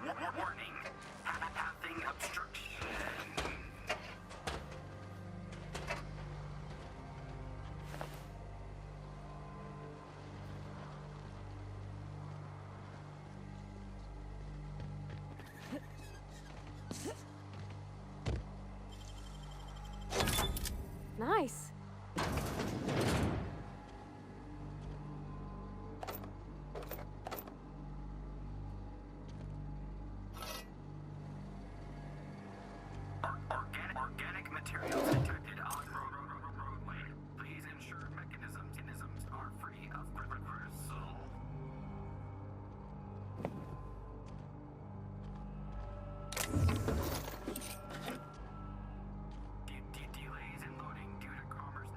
Warning. Pathing obstruction. Nice. Organic materials detected on roadway. Please ensure mechanisms are free of reversal. Delays in loading due to commerce.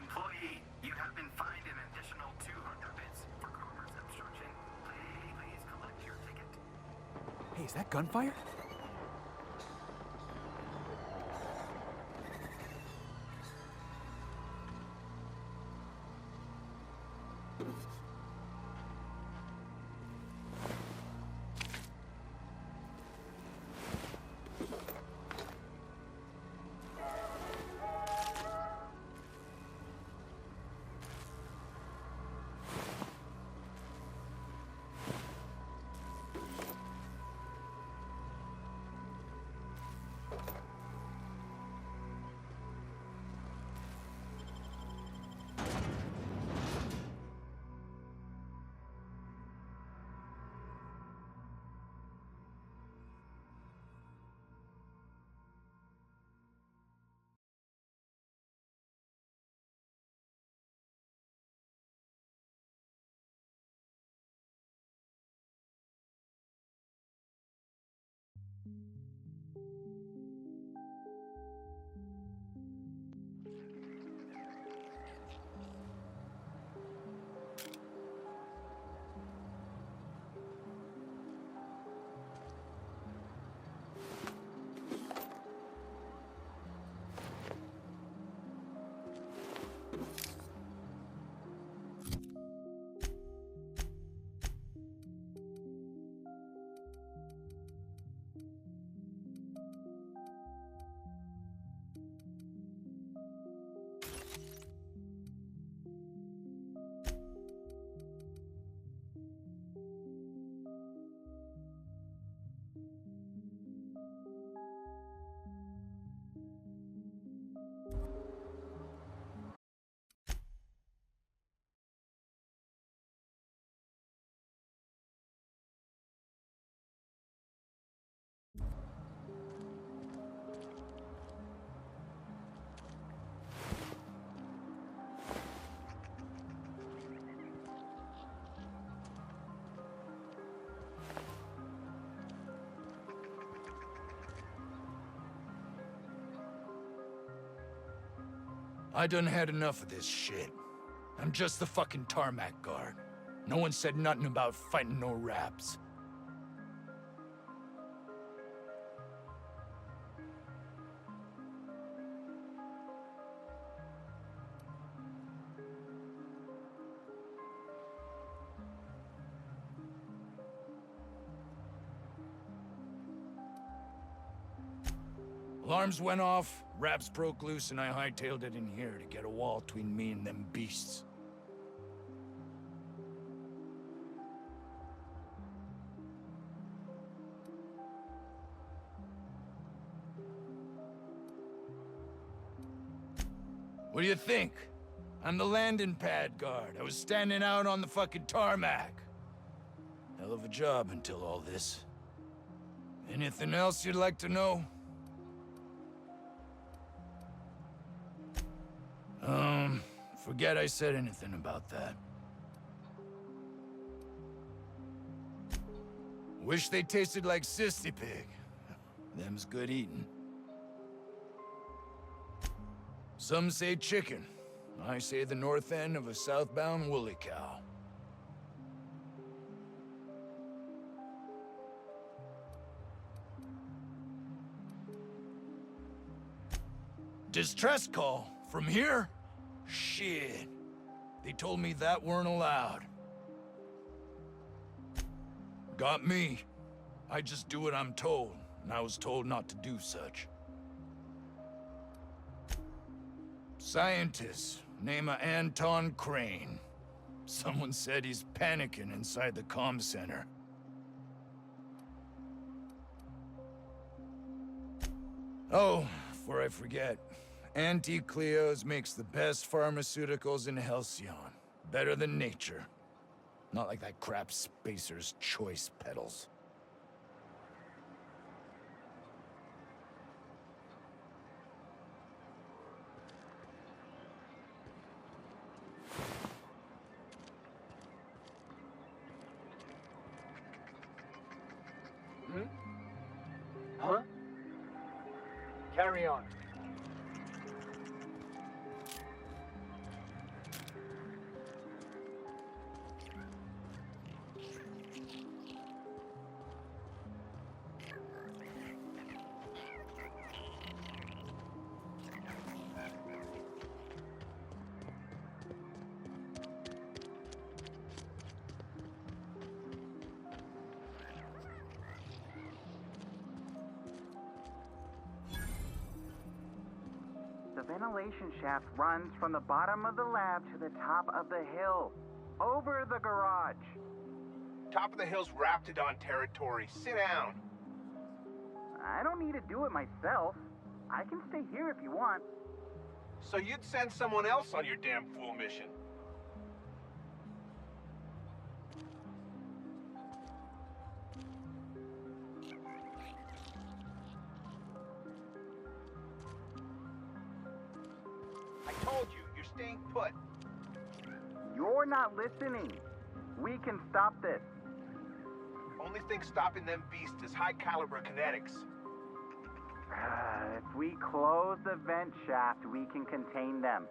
Employee, you have been fined an additional 200 bits for commerce obstruction. Please collect your ticket. Hey, is that gunfire? I done had enough of this shit. I'm just the fucking tarmac guard. No one said nothing about fighting no raps. Alarms went off, raps broke loose, and I hightailed it in here to get a wall between me and them beasts. What do you think? I'm the landing pad guard. I was standing out on the fucking tarmac. Hell of a job until all this. Anything else you'd like to know? Forget I said anything about that. Wish they tasted like Sissy Pig. Them's good eating. Some say chicken. I say the north end of a southbound woolly cow. Distress call? From here? Shit. They told me that weren't allowed. Got me. I just do what I'm told, and I was told not to do such. Scientist, name of Anton Crane. Someone said he's panicking inside the comm center. Oh, before I forget, Auntie Cleo's makes the best pharmaceuticals in Halcyon. Better than nature. Not like that crap Spacer's Choice pedals. Huh? Carry on. The ventilation shaft runs from the bottom of the lab to the top of the hill, over the garage. Top of the hill's Raptidon territory. Sit down. I don't need to do it myself. I can stay here if you want. So you'd send someone else on your damn fool mission. I told you, you're staying put. You're not listening. We can stop this. Only thing stopping them beasts is high caliber kinetics. If we close the vent shaft, we can contain them.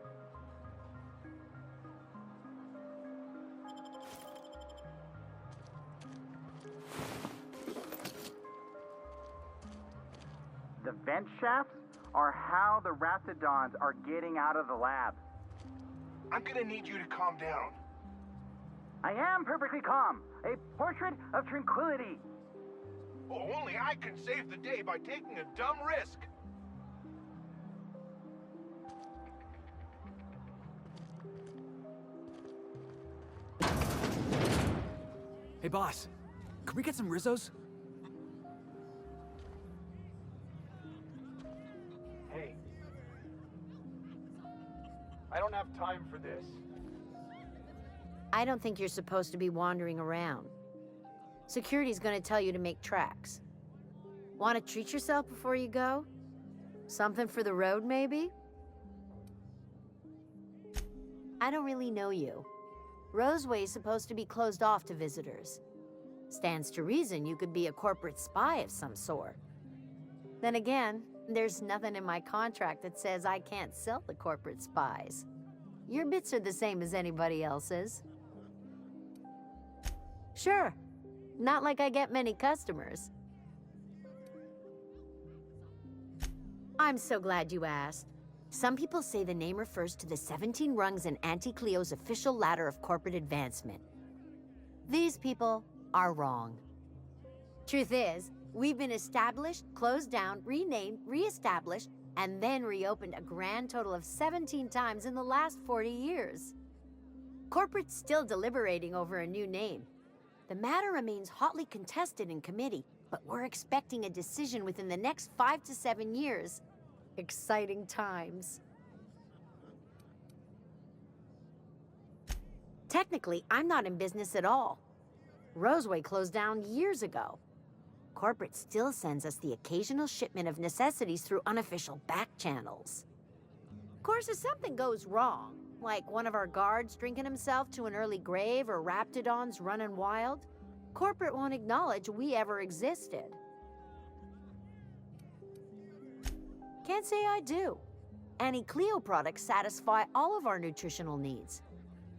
The vent shafts are how the Raptidons are getting out of the lab. I'm gonna need you to calm down. I am perfectly calm. A portrait of tranquility. Oh, only I can save the day by taking a dumb risk. Hey, boss. Can we get some Rizzos? Hey. I don't have time for this. I don't think you're supposed to be wandering around. Security's gonna tell you to make tracks. Want to treat yourself before you go? Something for the road, maybe? I don't really know you. Roseway's supposed to be closed off to visitors. Stands to reason you could be a corporate spy of some sort. Then again, there's nothing in my contract that says I can't sell the corporate spies. Your bits are the same as anybody else's. Sure. Not like I get many customers. I'm so glad you asked. Some people say the name refers to the 17 rungs in Auntie Cleo's official ladder of corporate advancement. These people are wrong. Truth is, we've been established, closed down, renamed, re-established, and then reopened a grand total of 17 times in the last 40 years. Corporate's still deliberating over a new name. The matter remains hotly contested in committee, but we're expecting a decision within the next 5 to 7 years. Exciting times. Technically, I'm not in business at all. Roseway closed down years ago. Corporate still sends us the occasional shipment of necessities through unofficial back channels. Of course, if something goes wrong, like one of our guards drinking himself to an early grave or Raptidons running wild, corporate won't acknowledge we ever existed. Can't say I do. Annie Cleo products satisfy all of our nutritional needs.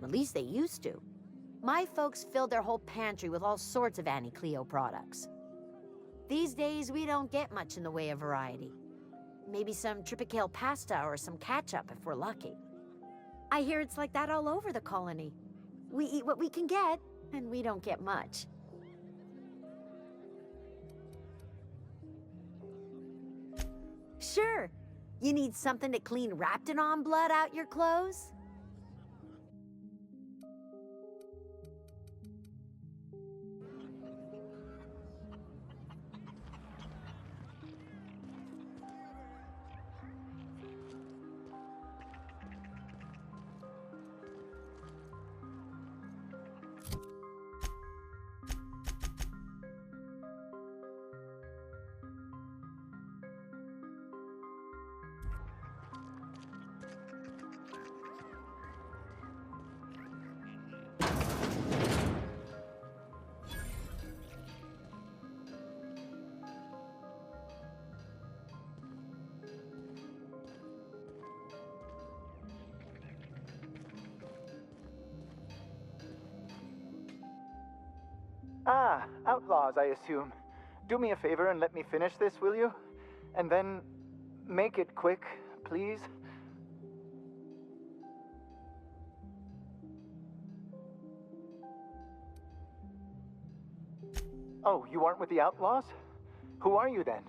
At least they used to. My folks filled their whole pantry with all sorts of Annie Cleo products. These days, we don't get much in the way of variety. Maybe some Tripicale pasta or some ketchup if we're lucky. I hear it's like that all over the colony. We eat what we can get, and we don't get much. Sure. You need something to clean Raptidon blood out your clothes? Ah, outlaws, I assume. Do me a favor and let me finish this, will you? And then make it quick, please. Oh, you aren't with the outlaws? Who are you then?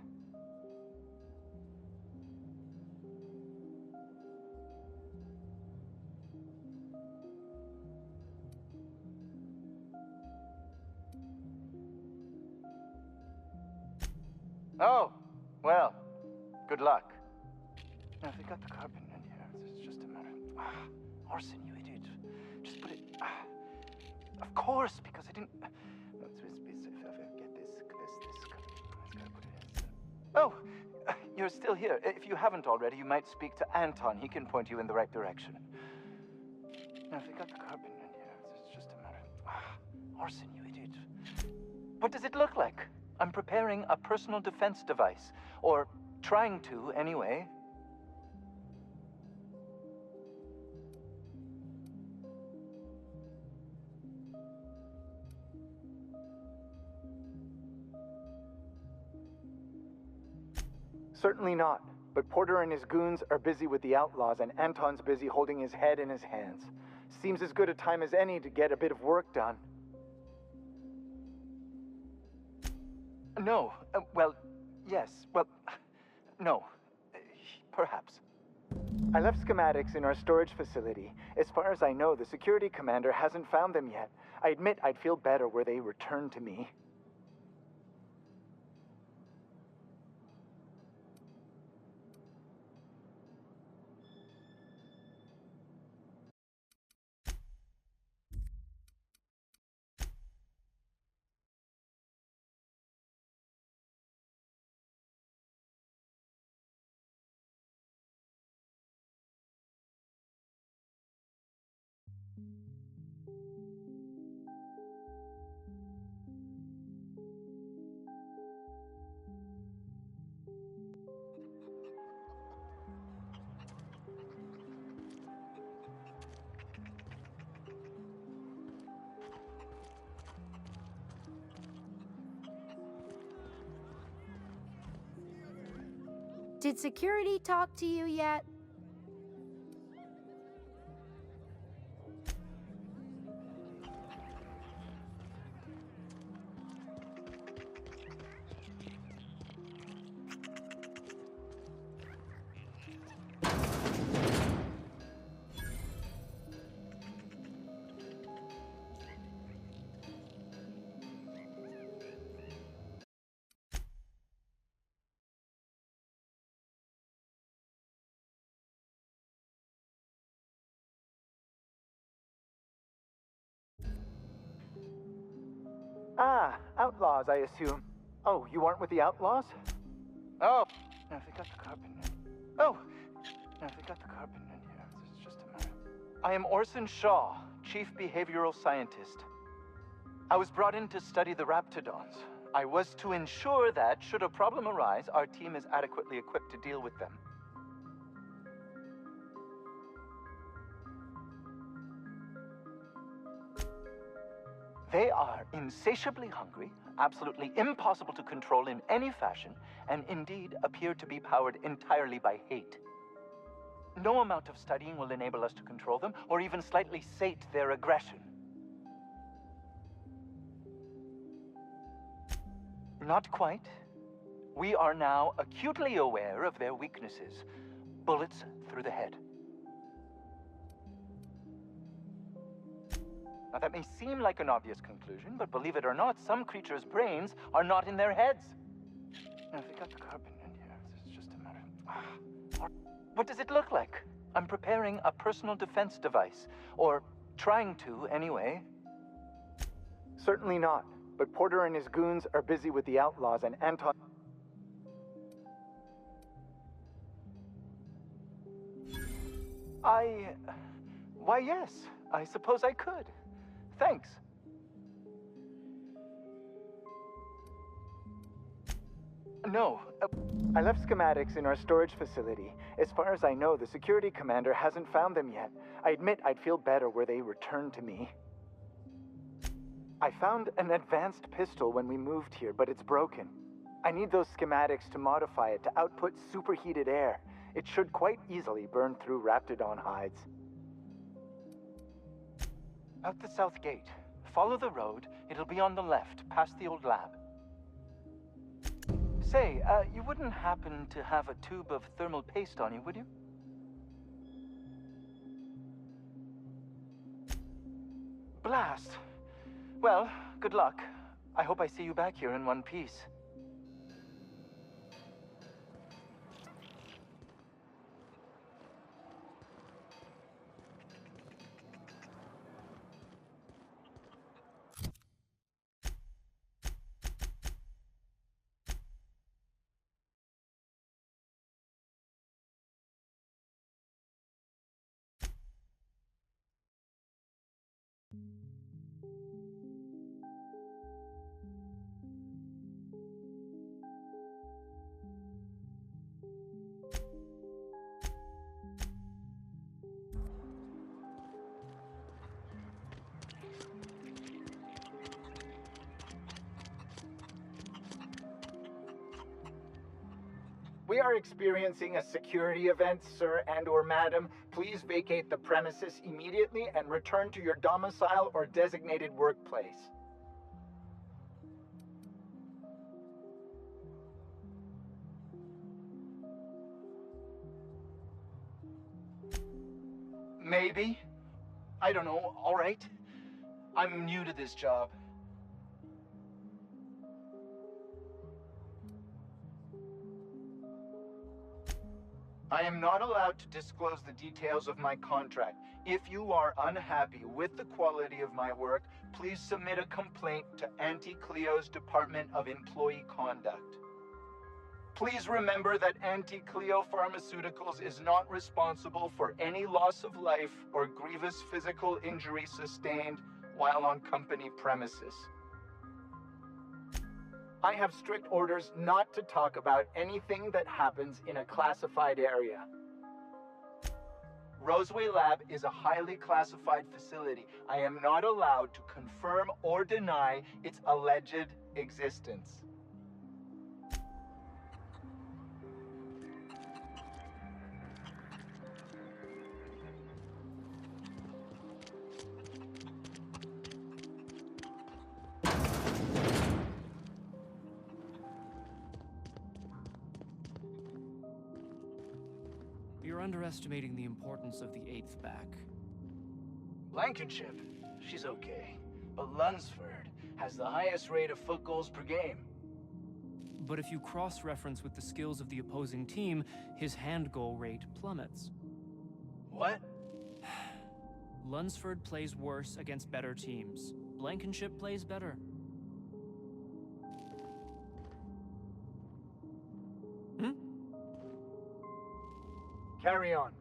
Oh, well, good luck. Now, they got the carbon in here. It's just a matter of... arson, you idiot. Just put it... of course, because I didn't... No, get this. Gotta put it in. Oh, you're still here. If you haven't already, you might speak to Anton. He can point you in the right direction. Now, they got the carbon in here. It's just a matter of... arson, you idiot. What does it look like? I'm preparing a personal defense device. Or trying to, anyway. Certainly not. But Porter and his goons are busy with the outlaws, and Anton's busy holding his head in his hands. Seems as good a time as any to get a bit of work done. No. Well, yes. Well, no. Perhaps. I left schematics in our storage facility. As far as I know, the security commander hasn't found them yet. I admit I'd feel better were they returned to me. Did security talk to you yet? Ah, outlaws, I assume. Oh, you aren't with the outlaws? Oh, no, they got the carpet in. Oh, no, they got the carpet in here. It's just a minute. I am Orson Shaw, Chief Behavioral Scientist. I was brought in to study the Raptidons. I was to ensure that, should a problem arise, our team is adequately equipped to deal with them. They are insatiably hungry, absolutely impossible to control in any fashion, and indeed appear to be powered entirely by hate. No amount of studying will enable us to control them, or even slightly sate their aggression. Not quite. We are now acutely aware of their weaknesses. Bullets through the head. Now, that may seem like an obvious conclusion, but believe it or not, some creatures' brains are not in their heads. Now, they got the carpet in here. It's just a matter. What does it look like? I'm preparing a personal defense device. Or trying to, anyway. Certainly not. But Porter and his goons are busy with the outlaws, and Anton... Why, yes. I suppose I could. Thanks. No. I left schematics in our storage facility. As far as I know, the security commander hasn't found them yet. I admit I'd feel better were they returned to me. I found an advanced pistol when we moved here, but it's broken. I need those schematics to modify it to output superheated air. It should quite easily burn through Raptidon hides. Out the south gate. Follow the road. It'll be on the left, past the old lab. Say, you wouldn't happen to have a tube of thermal paste on you, would you? Blast. Well, good luck. I hope I see you back here in one piece. We are experiencing a security event, sir and/or madam. Please vacate the premises immediately and return to your domicile or designated workplace. Maybe. I don't know. All right. I'm new to this job. I am not allowed to disclose the details of my contract. If you are unhappy with the quality of my work, please submit a complaint to Auntie Cleo's Department of Employee Conduct. Please remember that Auntie Cleo Pharmaceuticals is not responsible for any loss of life or grievous physical injury sustained while on company premises. I have strict orders not to talk about anything that happens in a classified area. Roseway Lab is a highly classified facility. I am not allowed to confirm or deny its alleged existence. You're underestimating the importance of the 8th back. Blankenship, she's okay. But Lunsford has the highest rate of foot goals per game. But if you cross-reference with the skills of the opposing team, his hand goal rate plummets. What? Lunsford plays worse against better teams. Blankenship plays better. Carry on.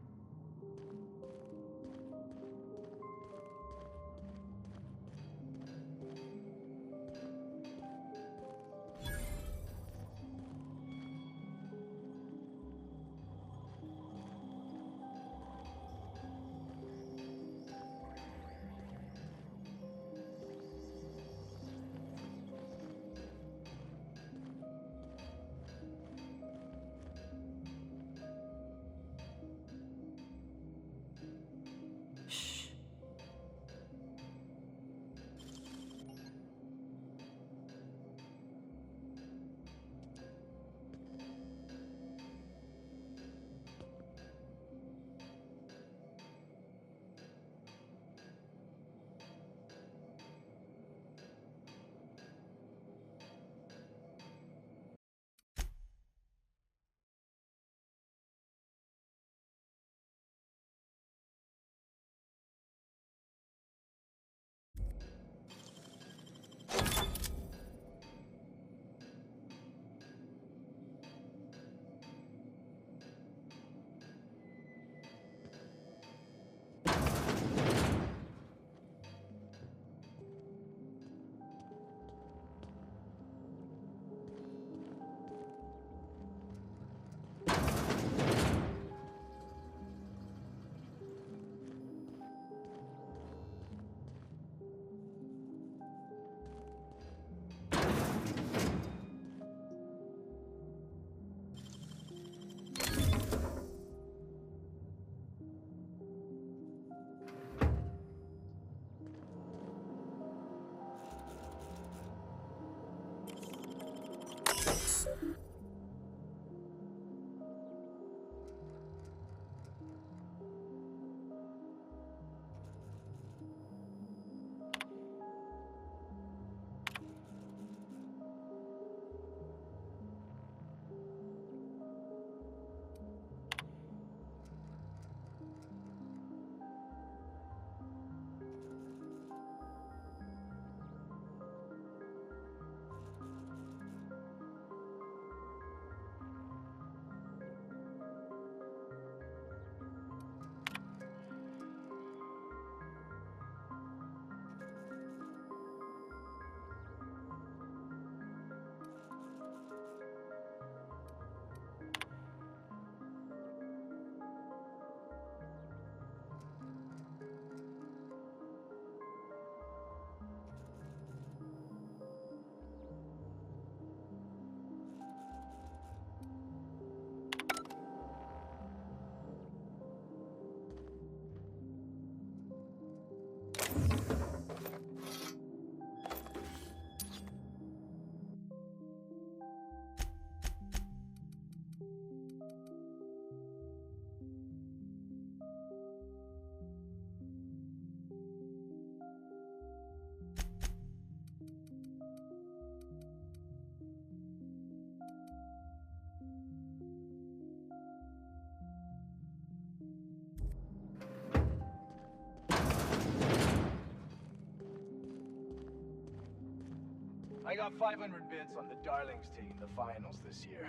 I got 500 bits on the Darlings taking the finals this year.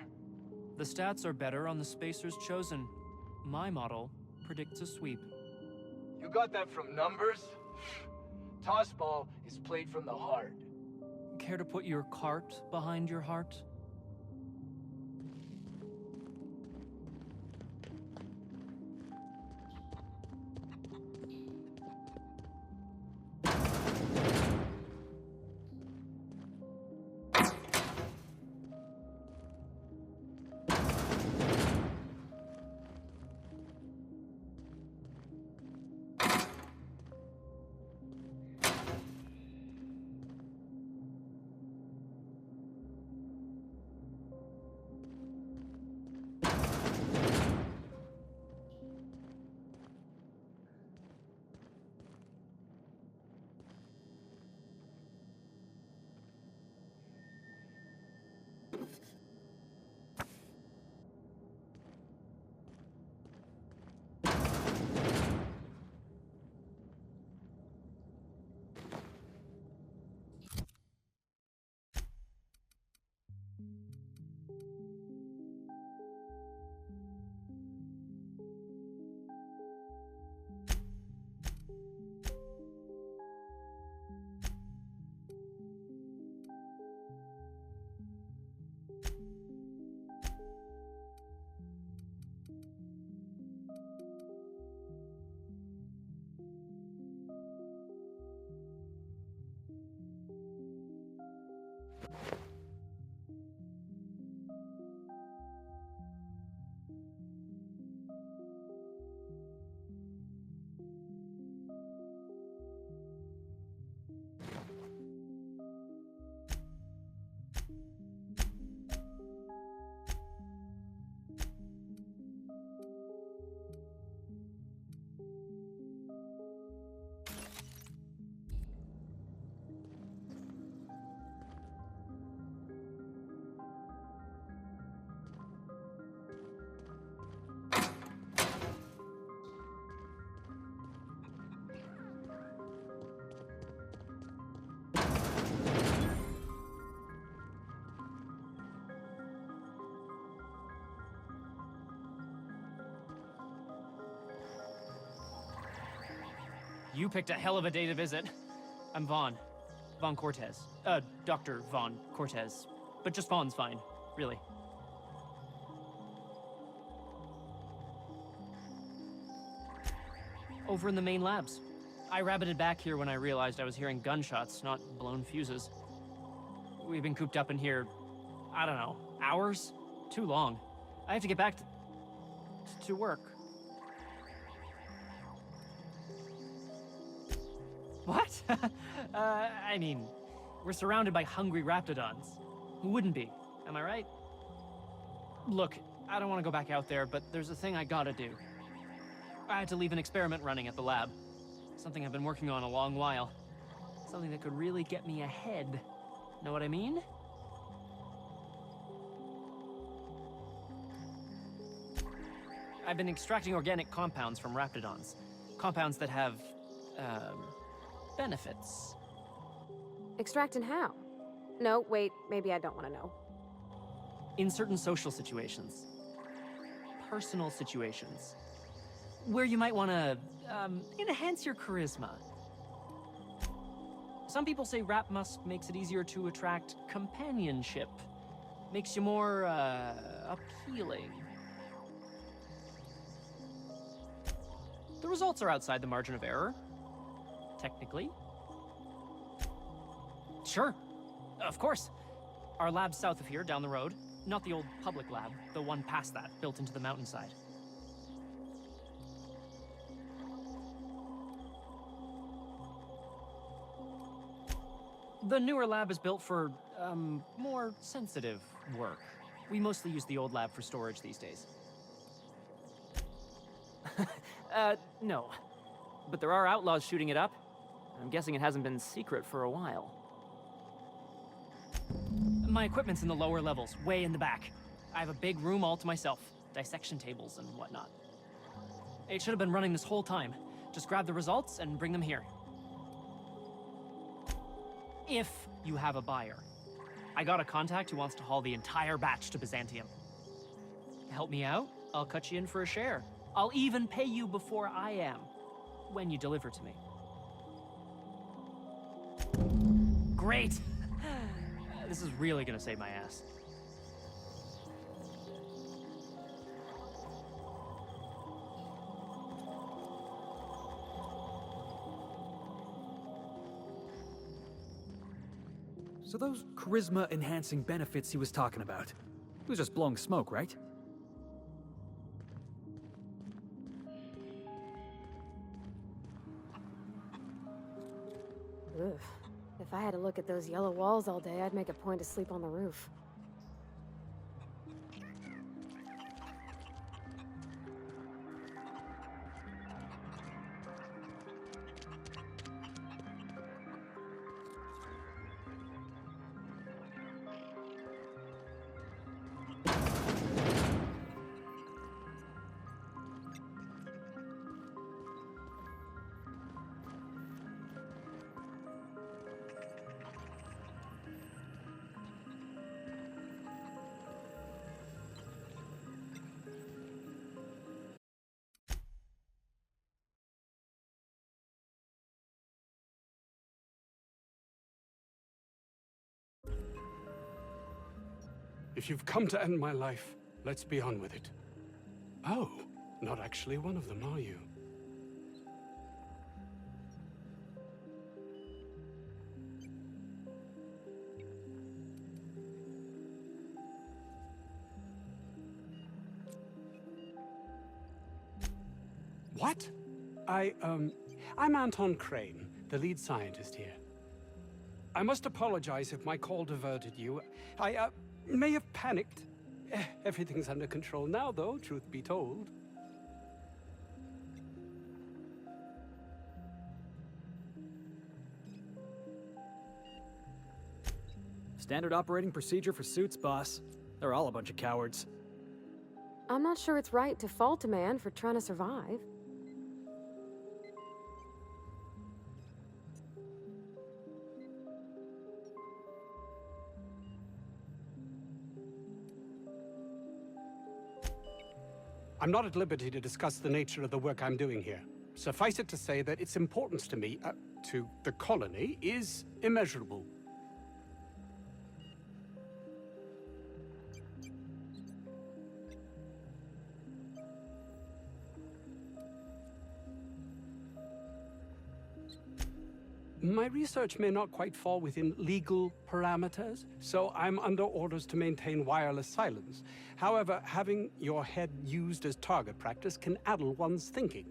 The stats are better on the spacers chosen. My model predicts a sweep. You got that from numbers? Tossball is played from the heart. Care to put your cart behind your heart? You picked a hell of a day to visit. I'm Vaughn. Vaughn Cortez. Dr. Vaughn Cortez. But just Vaughn's fine, really. Over in the main labs. I rabbited back here when I realized I was hearing gunshots, not blown fuses. We've been cooped up in here, I don't know, hours? Too long. I have to get back to work. What? I mean, we're surrounded by hungry raptidons. Who wouldn't be? Am I right? Look, I don't want to go back out there, but there's a thing I gotta do. I had to leave an experiment running at the lab. Something I've been working on a long while. Something that could really get me ahead. Know what I mean? I've been extracting organic compounds from raptidons. Compounds that have, benefits. Extracting how? No, wait, maybe I don't want to know. In certain social situations. Personal situations. Where you might want to, enhance your charisma. Some people say rap musk makes it easier to attract companionship. Makes you more, appealing. The results are outside the margin of error. Technically. Sure. Of course. Our lab's south of here, down the road. Not the old public lab, the one past that, built into the mountainside. The newer lab is built for, more sensitive work. We mostly use the old lab for storage these days. No. But there are outlaws shooting it up. I'm guessing it hasn't been secret for a while. My equipment's in the lower levels, way in the back. I have a big room all to myself. Dissection tables and whatnot. It should have been running this whole time. Just grab the results and bring them here. If you have a buyer. I got a contact who wants to haul the entire batch to Byzantium. Help me out, I'll cut you in for a share. I'll even pay you before I am, when you deliver to me. Great! This is really gonna save my ass. So those charisma-enhancing benefits he was talking about, it was just blowing smoke, right? Ugh. If I had to look at those yellow walls all day, I'd make a point to sleep on the roof. If you've come to end my life, let's be on with it. Oh, not actually one of them, are you? What? I'm Anton Crane, the lead scientist here. I must apologize if my call diverted you. I may have panicked. Everything's under control now, though, truth be told. Standard operating procedure for suits, boss. They're all a bunch of cowards. I'm not sure it's right to fault a man for trying to survive. I'm not at liberty to discuss the nature of the work I'm doing here. Suffice it to say that its importance to me, to the colony, is immeasurable. My research may not quite fall within legal parameters, so I'm under orders to maintain wireless silence. However, having your head used as target practice can addle one's thinking.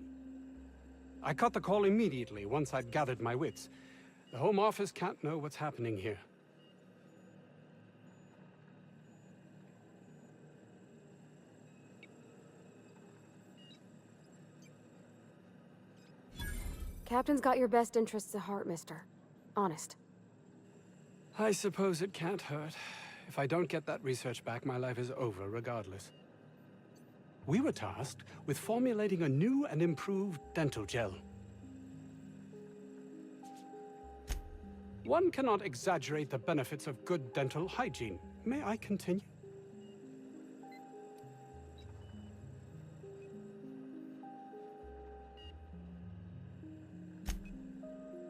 I cut the call immediately once I'd gathered my wits. The Home Office can't know what's happening here. Captain's got your best interests at heart, mister. Honest. I suppose it can't hurt. If I don't get that research back, my life is over regardless. We were tasked with formulating a new and improved dental gel. One cannot exaggerate the benefits of good dental hygiene. May I continue?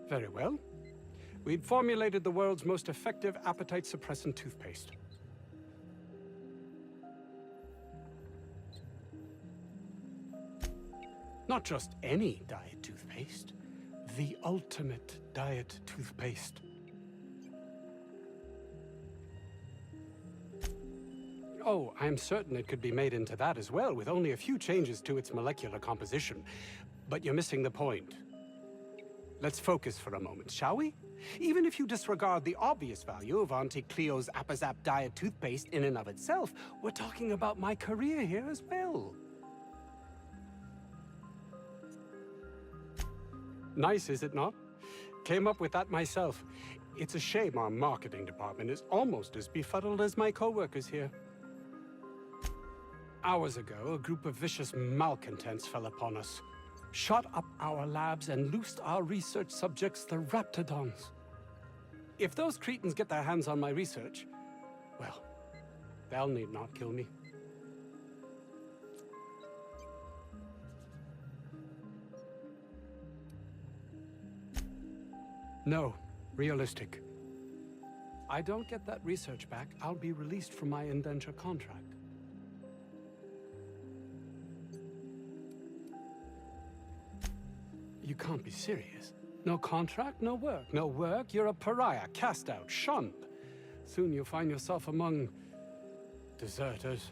Very well. We'd formulated the world's most effective appetite-suppressant toothpaste. Not just any diet toothpaste, the ultimate diet toothpaste. Oh, I'm certain it could be made into that as well, with only a few changes to its molecular composition. But you're missing the point. Let's focus for a moment, shall we? Even if you disregard the obvious value of Auntie Cleo's Appazap diet toothpaste in and of itself, we're talking about my career here as well. Nice, is it not? Came up with that myself. It's a shame our marketing department is almost as befuddled as my co-workers here. Hours ago, a group of vicious malcontents fell upon us. Shot up our labs and loosed our research subjects, the Raptidons. If those cretins get their hands on my research, well, they'll need not kill me. No, realistic. I don't get that research back, I'll be released from my indenture contract. You can't be serious. No contract, no work. No work, you're a pariah, cast out, shunned. Soon you'll find yourself among deserters.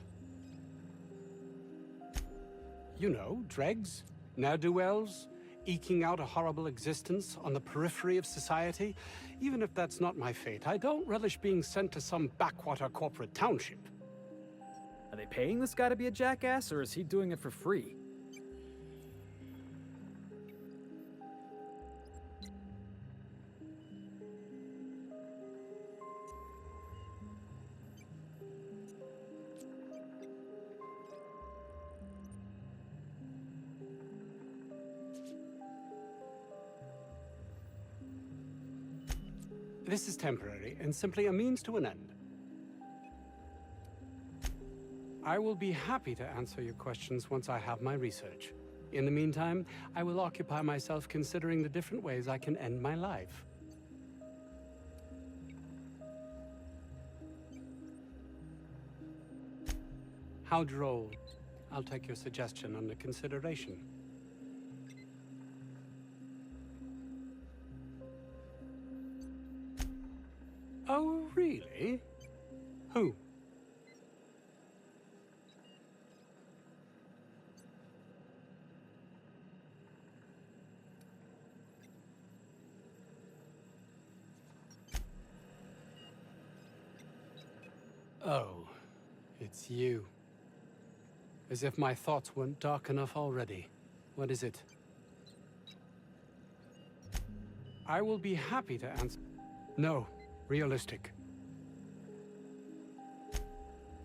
You know, dregs, ne'er-do-wells, eking out a horrible existence on the periphery of society. Even if that's not my fate, I don't relish being sent to some backwater corporate township. Are they paying this guy to be a jackass, or is he doing it for free? This is temporary and simply a means to an end. I will be happy to answer your questions once I have my research. In the meantime, I will occupy myself considering the different ways I can end my life. How droll. I'll take your suggestion under consideration. Oh, really? Who? Oh, it's you. As if my thoughts weren't dark enough already. What is it? I will be happy to answer. No. Realistic.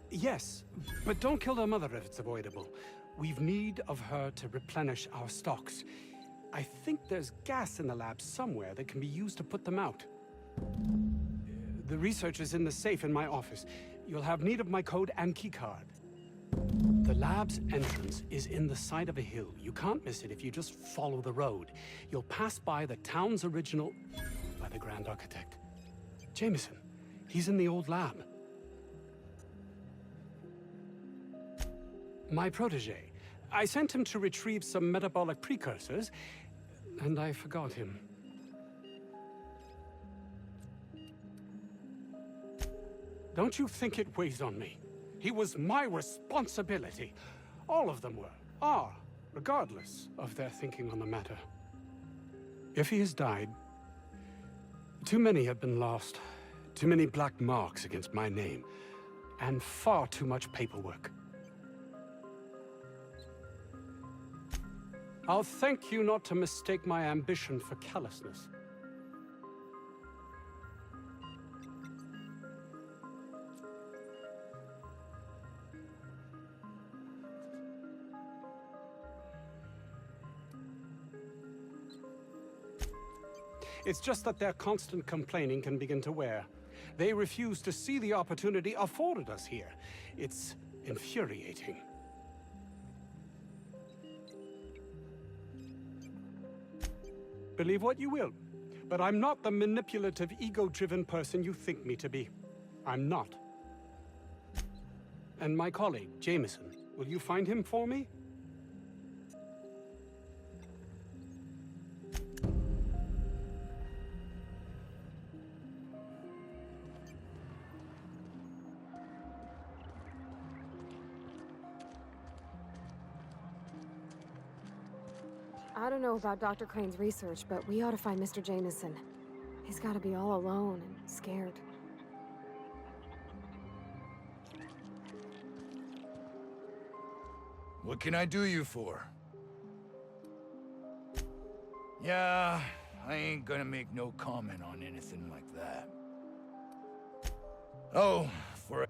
Yes, but don't kill their mother if it's avoidable. We've need of her to replenish our stocks. I think there's gas in the lab somewhere that can be used to put them out. The research is in the safe in my office. You'll have need of my code and keycard. The lab's entrance is in the side of a hill. You can't miss it if you just follow the road. You'll pass by the town's original... by the Grand Architect. Jameson. He's in the old lab. My protege. I sent him to retrieve some metabolic precursors, and I forgot him. Don't you think it weighs on me? He was my responsibility. All of them are, regardless of their thinking on the matter. If he has died, too many have been lost. Too many black marks against my name, and far too much paperwork. I'll thank you not to mistake my ambition for callousness. It's just that their constant complaining can begin to wear. They refuse to see the opportunity afforded us here. It's infuriating. Believe what you will, but I'm not the manipulative, ego-driven person you think me to be. I'm not. And my colleague, Jameson, will you find him for me? I don't know about Dr. Crane's research, but we ought to find Mr. Jameson. He's got to be all alone and scared. What can I do you for? Yeah, I ain't gonna make no comment on anything like that. Oh, for...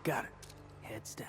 Got it. Heads down.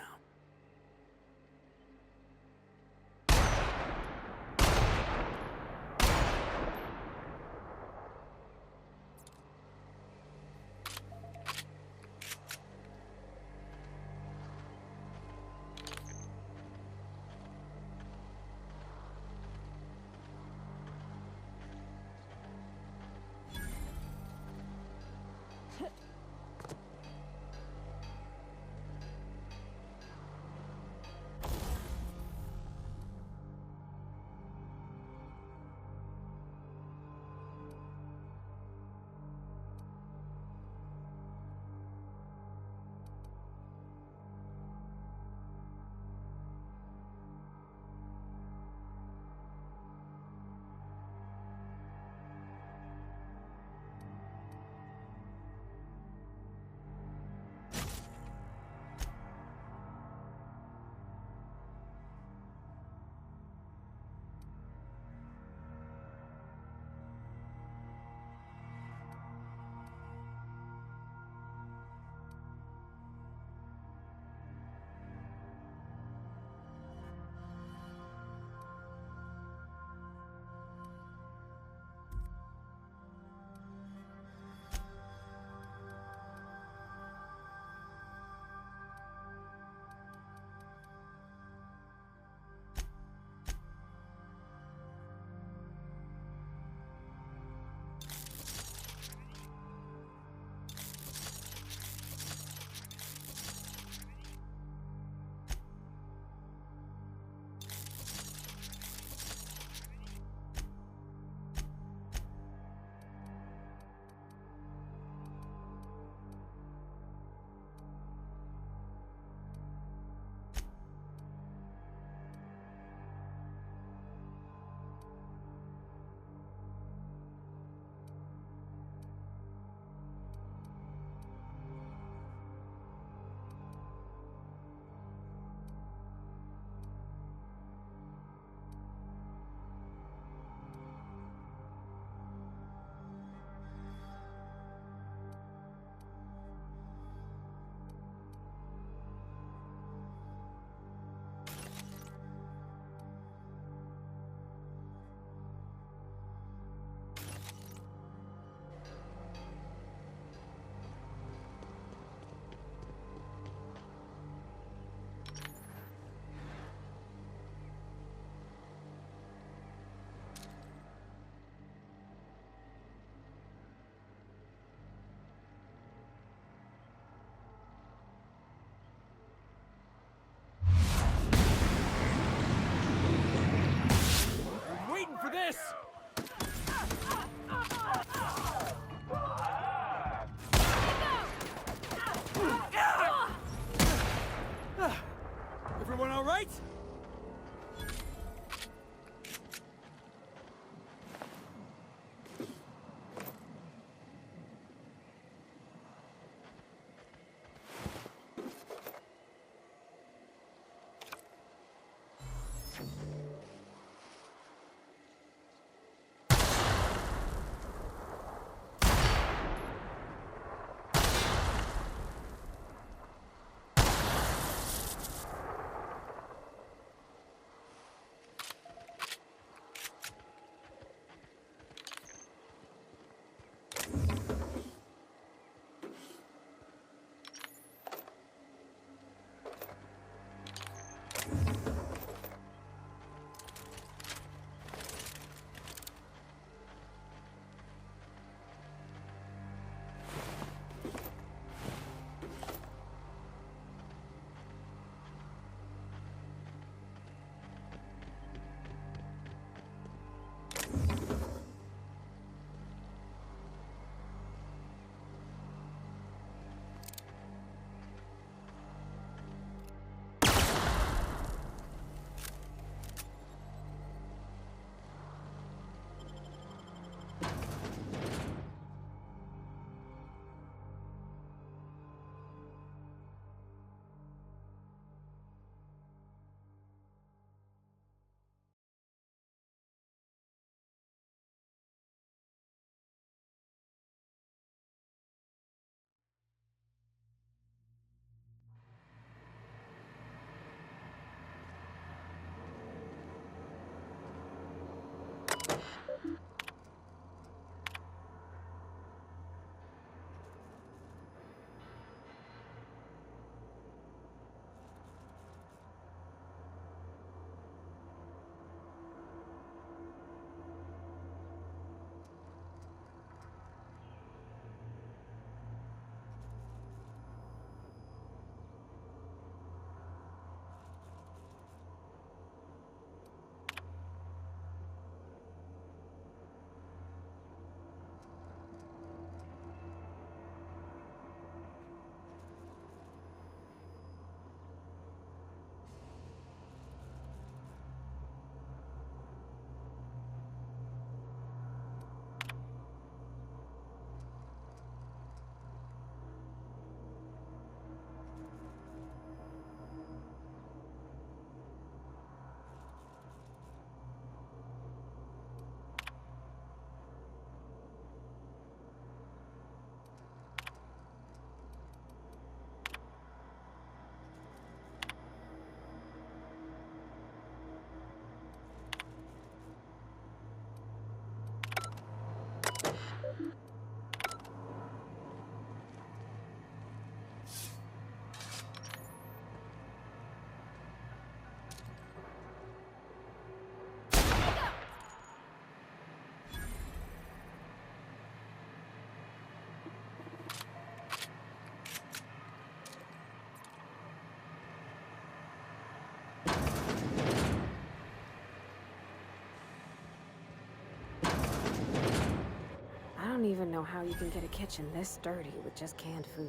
don't even know how you can get a kitchen this dirty with just canned food.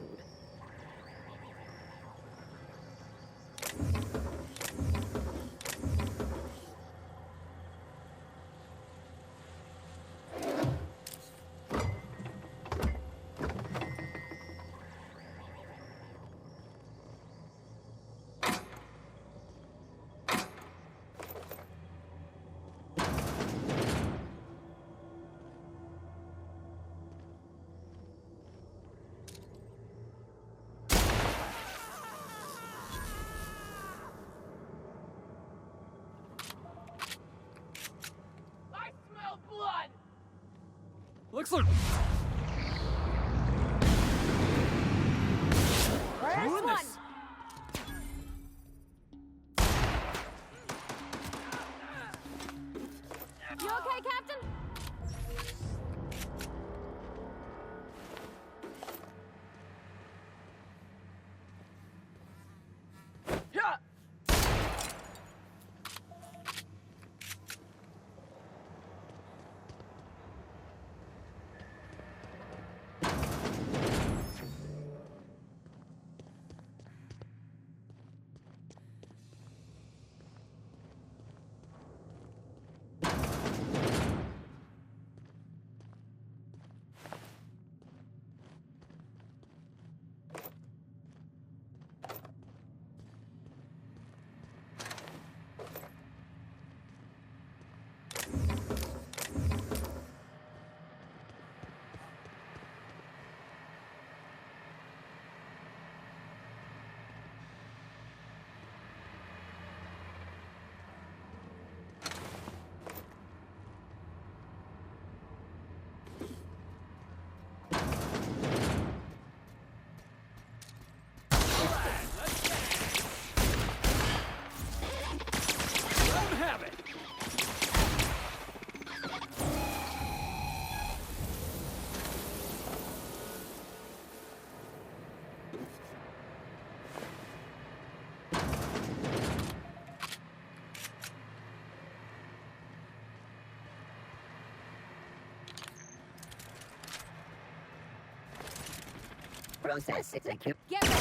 Looks like... First one! You okay, Captain? Process execute. Get ready!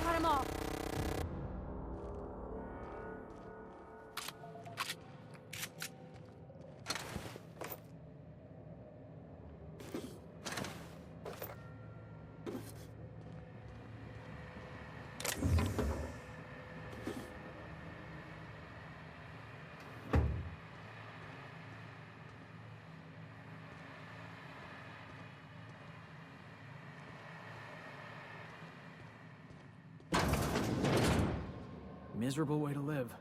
Got 'em all. Miserable way to live.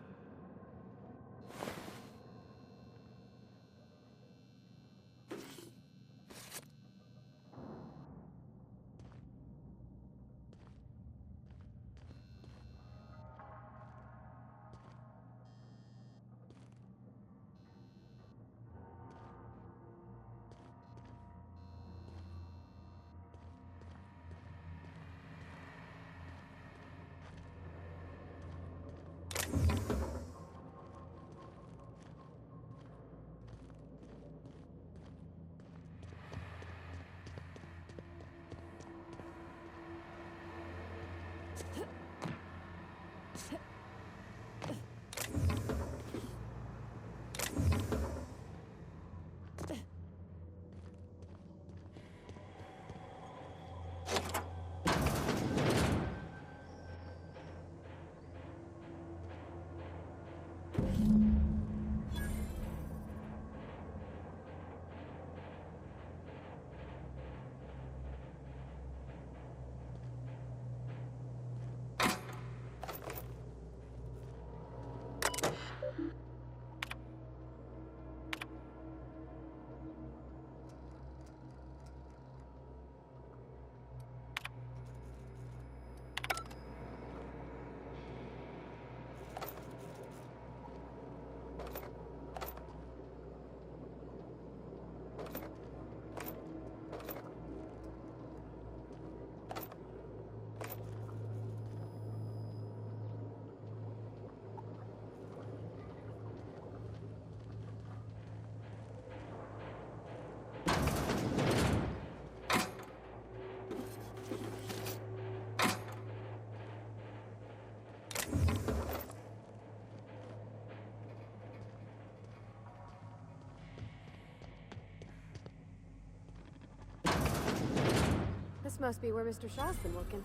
must be where Mr. Shaw's been looking.